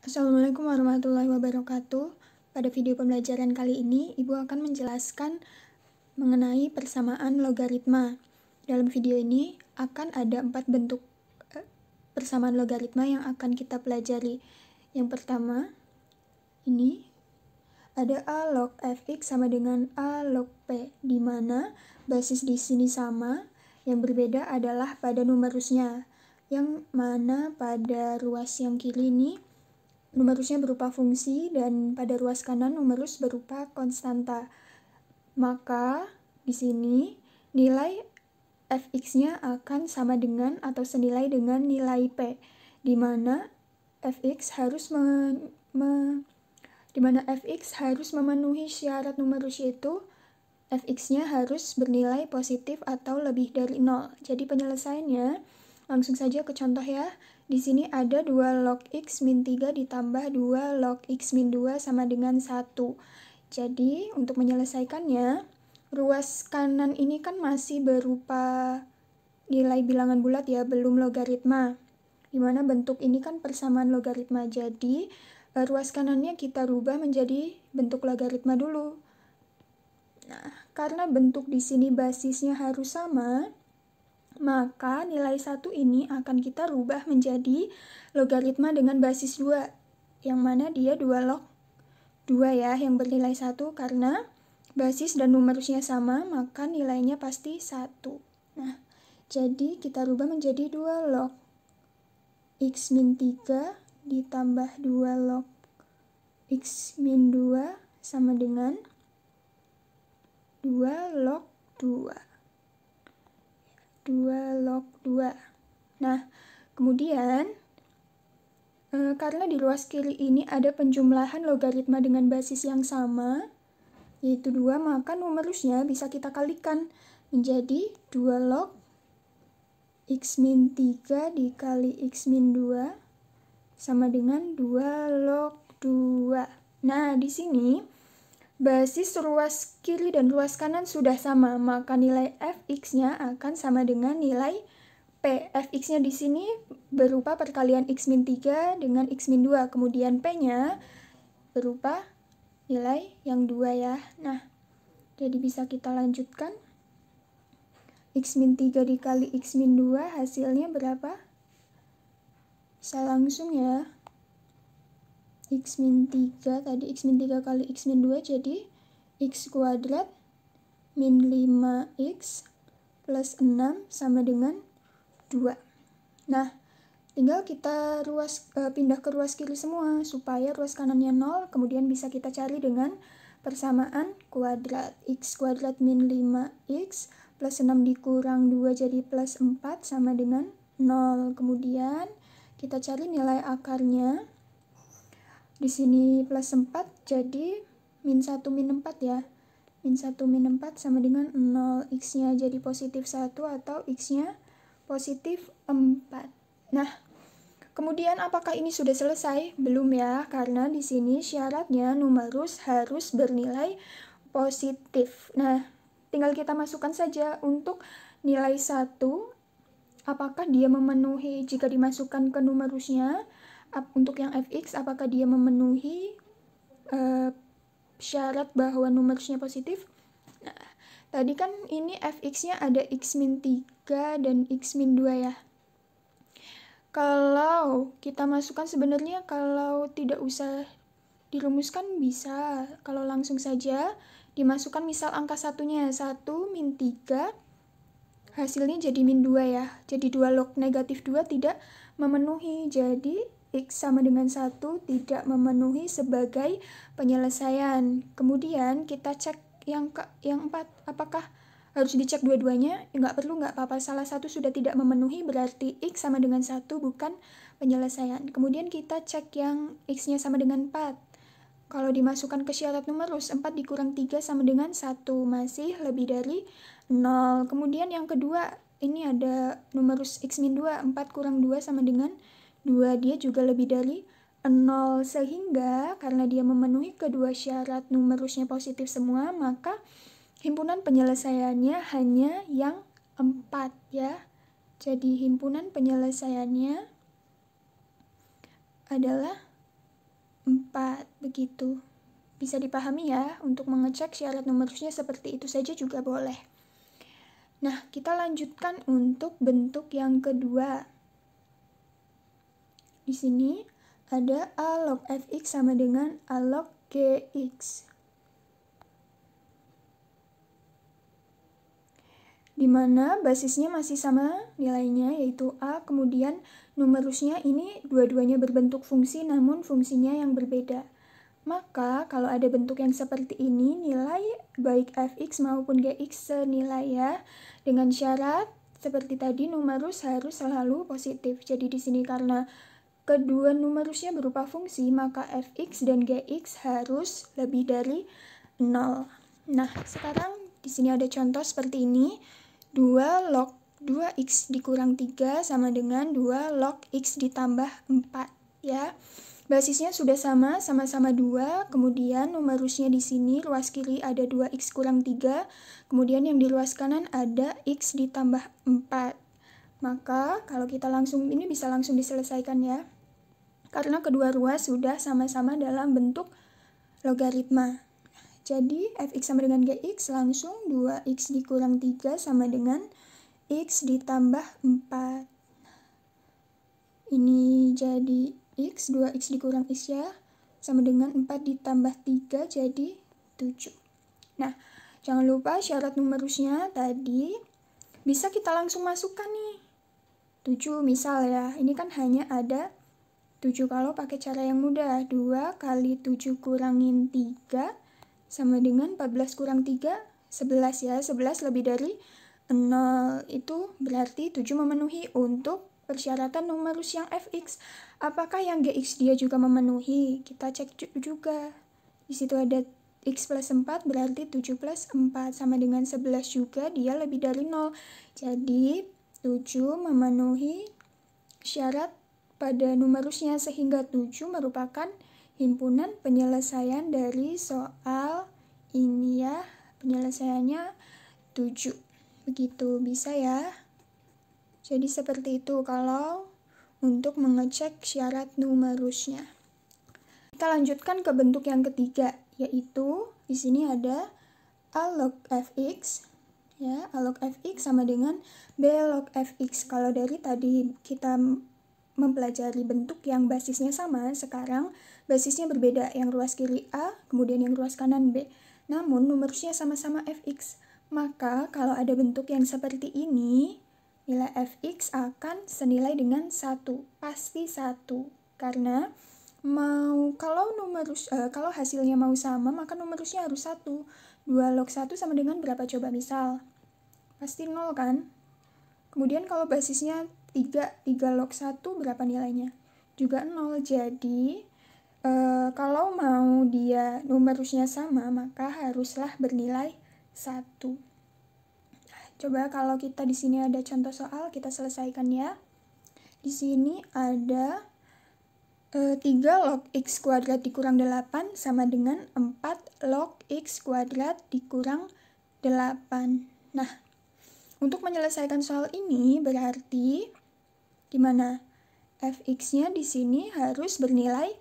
Assalamualaikum warahmatullahi wabarakatuh. Pada video pembelajaran kali ini, Ibu akan menjelaskan mengenai persamaan logaritma. Dalam video ini akan ada 4 bentuk persamaan logaritma yang akan kita pelajari. Yang pertama, ini ada A log fx sama dengan A log p, di mana basis di sini sama, yang berbeda adalah pada numerusnya. Yang mana pada ruas yang kiri ini numerusnya berupa fungsi dan pada ruas kanan numerus berupa konstanta. Maka di sini nilai fx-nya akan sama dengan atau senilai dengan nilai p, di mana fx harus memenuhi syarat numerus, yaitu fx-nya harus bernilai positif atau lebih dari 0. Jadi penyelesaiannya langsung saja ke contoh ya. Di sini ada 2 log x min 3 ditambah 2 log x min 2 sama dengan 1. Jadi untuk menyelesaikannya, ruas kanan ini kan masih berupa nilai bilangan bulat ya, belum logaritma. Dimana bentuk ini kan persamaan logaritma. Jadi ruas kanannya kita rubah menjadi bentuk logaritma dulu. Nah, karena bentuk di sini basisnya harus sama, maka nilai 1 ini akan kita rubah menjadi logaritma dengan basis 2, yang mana dia 2 log 2 ya, yang bernilai 1. Karena basis dan numerusnya sama, maka nilainya pasti 1. Nah, jadi kita rubah menjadi 2 log x min 3 ditambah 2 log x min 2 sama dengan 2 log 2. 2 log 2. Nah, kemudian karena di ruas kiri ini ada penjumlahan logaritma dengan basis yang sama, yaitu 2, maka numerusnya bisa kita kalikan menjadi 2 log x min 3 dikali x min 2 sama dengan 2 log 2. Nah, di sini basis ruas kiri dan ruas kanan sudah sama, maka nilai fx-nya akan sama dengan nilai p. Fx-nya di sini berupa perkalian x min 3 dengan x min 2, kemudian p-nya berupa nilai yang 2 ya. Nah, jadi bisa kita lanjutkan. X min 3 dikali x min 2 hasilnya berapa? Bisa langsung ya. X min 3 tadi x min 3 kali x min 2 jadi x kuadrat min 5x plus 6 sama dengan 2. Nah, tinggal kita pindah ke ruas kiri semua supaya ruas kanannya 0, kemudian bisa kita cari dengan persamaan kuadrat. X kuadrat min 5x plus 6 dikurang 2 jadi plus 4 sama dengan 0. Kemudian kita cari nilai akarnya. Di sini plus 4 jadi min 1 min 4 ya. Min 1 min 4 sama dengan 0. X-nya jadi positif 1 atau X-nya positif 4. Nah, kemudian apakah ini sudah selesai? Belum ya, karena di sini syaratnya numerus harus bernilai positif. Nah, tinggal kita masukkan saja untuk nilai 1. Apakah dia memenuhi jika dimasukkan ke numerusnya? Untuk yang fx, apakah dia memenuhi syarat bahwa numerusnya positif? Nah, tadi kan ini fx-nya ada x min 3 dan x min 2 ya. Kalau kita masukkan sebenarnya kalau tidak usah dirumuskan bisa. Kalau langsung saja dimasukkan misal angka satunya 1 min 3, hasilnya jadi min 2 ya. Jadi 2 log negatif 2 tidak memenuhi. Jadi X sama dengan 1 tidak memenuhi sebagai penyelesaian. Kemudian kita cek yang 4. Apakah harus dicek dua-duanya? Nggak perlu, nggak apa-apa. Salah satu sudah tidak memenuhi, berarti X sama dengan 1 bukan penyelesaian. Kemudian kita cek yang X-nya sama dengan 4. Kalau dimasukkan ke syarat numerus, 4 dikurang 3 sama dengan 1. Masih lebih dari 0. Kemudian yang kedua, ini ada numerus X min 2. 4 kurang 2 sama dengan 2, dia juga lebih dari 0, sehingga karena dia memenuhi kedua syarat numerusnya positif semua, maka himpunan penyelesaiannya hanya yang 4 ya. Jadi himpunan penyelesaiannya adalah 4, begitu. Bisa dipahami ya, untuk mengecek syarat nomor rumusnya seperti itu saja juga boleh. Nah, kita lanjutkan untuk bentuk yang kedua. Di sini ada A log fx sama dengan A log gx. Di mana basisnya masih sama nilainya, yaitu A, kemudian numerusnya ini dua-duanya berbentuk fungsi namun fungsinya yang berbeda. Maka kalau ada bentuk yang seperti ini, nilai baik fx maupun gx senilai ya, dengan syarat seperti tadi numerus harus selalu positif. Jadi di sini karena kedua numerusnya berupa fungsi, maka fx dan gx harus lebih dari 0. Nah, sekarang di sini ada contoh seperti ini. 2 log 2x dikurang 3 sama dengan 2 log x ditambah 4 ya. Basisnya sudah sama, sama-sama 2, kemudian numerusnya di sini ruas kiri ada 2x kurang 3, kemudian yang di ruas kanan ada x ditambah 4. Maka kalau kita langsung, ini bisa langsung diselesaikan ya. Karena kedua ruas sudah sama-sama dalam bentuk logaritma. Jadi fx sama dengan gx langsung 2x dikurang 3 sama dengan x ditambah 4. Ini jadi x, 2x dikurang x ya, sama dengan 4 ditambah 3 jadi 7. Nah, jangan lupa syarat numerusnya tadi bisa kita langsung masukkan nih. 7 misal ya, ini kan hanya ada 7 kalau pakai cara yang mudah. 2 kali 7 kurangin 3 sama dengan 14 kurang 3, 11 ya. 11 lebih dari 0. Itu berarti 7 memenuhi untuk persyaratan numerus yang fx. Apakah yang gx dia juga memenuhi? Kita cek juga. Di situ ada x plus 4, berarti 7 plus 4 sama dengan 11 juga, dia lebih dari 0. Jadi 7 memenuhi syarat pada numerusnya, sehingga 7 merupakan himpunan penyelesaian dari soal ini ya. Penyelesaiannya 7. Begitu, bisa ya. Jadi seperti itu kalau untuk mengecek syarat numerusnya. Kita lanjutkan ke bentuk yang ketiga, yaitu di sini ada A log fx ya. A log fx sama dengan B log fx. Kalau dari tadi kita mempelajari bentuk yang basisnya sama, sekarang basisnya berbeda, yang ruas kiri A, kemudian yang ruas kanan B. Namun numerusnya sama-sama fx. Maka kalau ada bentuk yang seperti ini, nilai fx akan senilai dengan 1, pasti 1. Karena kalau hasilnya mau sama, maka numerusnya harus 1. 2 log 1 sama dengan berapa coba misal? Pasti 0 kan? Kemudian kalau basisnya 3 log 1 berapa nilainya? Juga 0. Jadi kalau mau dia numerusnya sama, maka haruslah bernilai 1. Coba kalau kita di sini ada contoh soal, kita selesaikan ya. Di sini ada 3 log x kuadrat dikurang 8 sama dengan 4 log x kuadrat dikurang 8. Nah, untuk menyelesaikan soal ini berarti gimana? Fx-nya di sini harus bernilai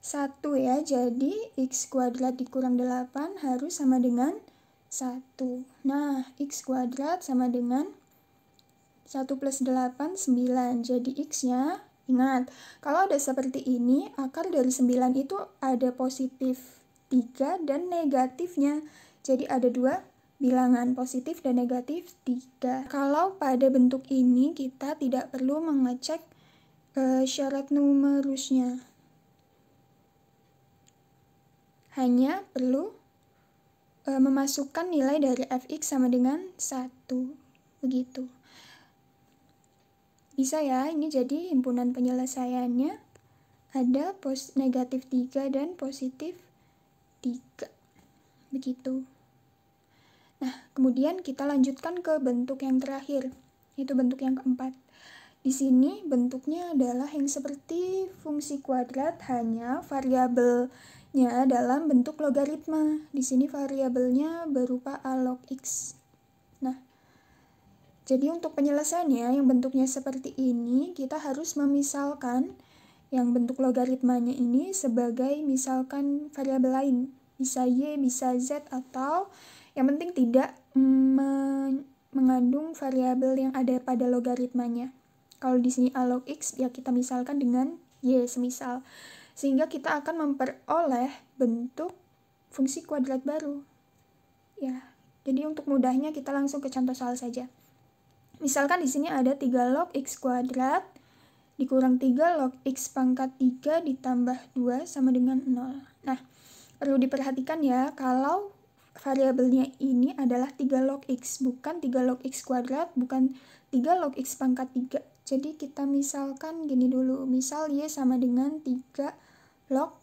1 ya. Jadi x kuadrat dikurang 8 harus sama dengan 1. Nah, x kuadrat sama dengan 1 plus 8, 9. Jadi x-nya, ingat, kalau ada seperti ini, akar dari 9 itu ada positif 3 dan negatifnya. Jadi ada 2 bilangan, positif dan negatif 3. Kalau pada bentuk ini kita tidak perlu mengecek syarat numerusnya. Hanya perlu memasukkan nilai dari fx sama dengan 1. Begitu. Bisa ya, ini jadi himpunan penyelesaiannya ada negatif 3 dan positif 3. Begitu. Nah, kemudian kita lanjutkan ke bentuk yang terakhir, yaitu bentuk yang keempat. Di sini bentuknya adalah yang seperti fungsi kuadrat, hanya variabelnya dalam bentuk logaritma. Di sini variabelnya berupa A log x. Nah, jadi untuk penyelesaiannya yang bentuknya seperti ini, kita harus memisalkan yang bentuk logaritmanya ini sebagai misalkan variabel lain, bisa Y, bisa Z, atau yang penting tidak mengandung variabel yang ada pada logaritmanya. Kalau di sini A log X, ya kita misalkan dengan Y semisal. Sehingga kita akan memperoleh bentuk fungsi kuadrat baru. Ya, jadi untuk mudahnya kita langsung ke contoh soal saja. Misalkan di sini ada 3 log X kuadrat dikurang 3 log X pangkat 3 ditambah 2 sama dengan 0. Nah, perlu diperhatikan ya, kalau variabelnya ini adalah 3 log X, bukan 3 log X kuadrat, bukan 3 log X pangkat 3. Jadi kita misalkan gini dulu, misal Y sama dengan 3 log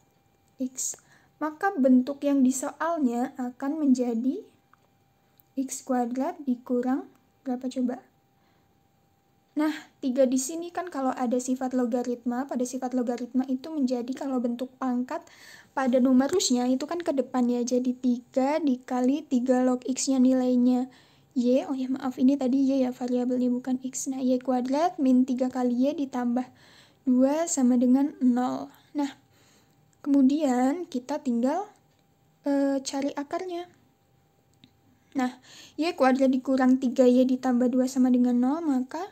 X. Maka bentuk yang di soalnya akan menjadi X kuadrat dikurang berapa coba? Nah, 3 di sini kan kalau ada sifat logaritma, pada sifat logaritma itu menjadi kalau bentuk pangkat pada numerusnya itu kan ke depan ya. Jadi 3 dikali 3 log X-nya nilainya Y. Oh ya maaf, ini tadi Y ya variabelnya bukan X. Nah, Y kuadrat min 3 kali Y ditambah 2 sama dengan 0. Nah, kemudian kita tinggal cari akarnya. Nah, Y kuadrat dikurang 3Y ditambah 2 sama dengan 0, maka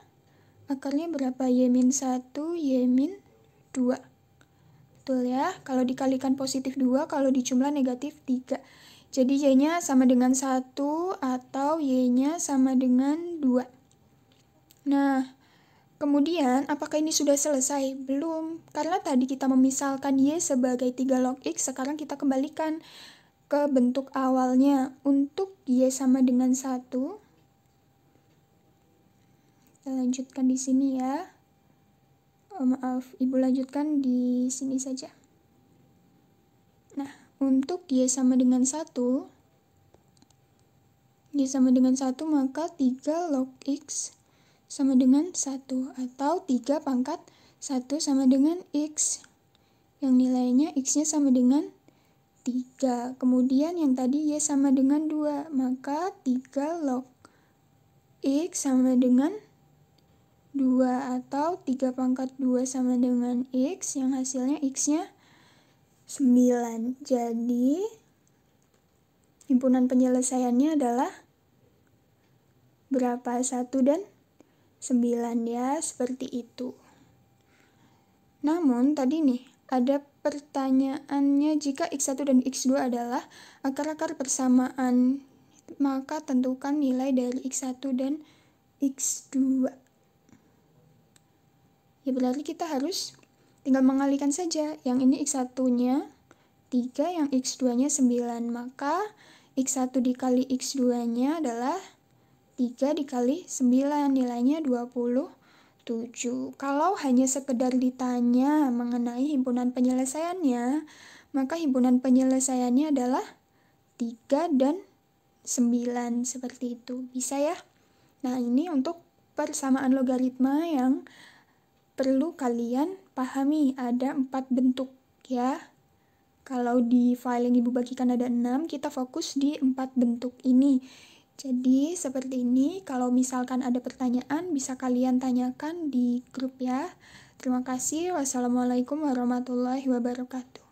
akarnya berapa? Y min 1, Y min 2. Betul ya? Kalau dikalikan positif 2, kalau dijumlah negatif 3. Jadi Y-nya sama dengan 1 atau Y-nya sama dengan 2. Nah, kemudian apakah ini sudah selesai? Belum. Karena tadi kita memisalkan Y sebagai 3 log X, sekarang kita kembalikan ke bentuk awalnya. Untuk Y sama dengan 1, kita lanjutkan di sini ya. Maaf, Ibu lanjutkan di sini saja. Nah, untuk Y sama dengan 1, Y sama dengan 1, maka 3 log X sama dengan 1, atau 3 pangkat 1 sama dengan X, yang nilainya X-nya sama dengan 3. Kemudian yang tadi Y sama dengan 2, maka 3 log X sama dengan 2, atau 3 pangkat 2 sama dengan X, yang hasilnya X-nya 9. Jadi, himpunan penyelesaiannya adalah berapa? 1 dan 9 ya, seperti itu. Namun, tadi nih, ada pertanyaannya, jika X1 dan X2 adalah akar-akar persamaan, maka tentukan nilai dari X1 dan X2. Ya berarti kita harus tinggal mengalihkan saja. Yang ini X1-nya 3, yang X2-nya 9. Maka X1 dikali X2-nya adalah 3 dikali 9, nilainya 27. Kalau hanya sekedar ditanya mengenai himpunan penyelesaiannya, maka himpunan penyelesaiannya adalah 3 dan 9, seperti itu. Bisa ya? Nah, ini untuk persamaan logaritma yang perlu kalian pahami, ada 4 bentuk ya. Kalau di file yang Ibu bagikan ada 6, kita fokus di 4 bentuk ini. Jadi seperti ini, kalau misalkan ada pertanyaan bisa kalian tanyakan di grup ya. Terima kasih. Wassalamualaikum warahmatullahi wabarakatuh.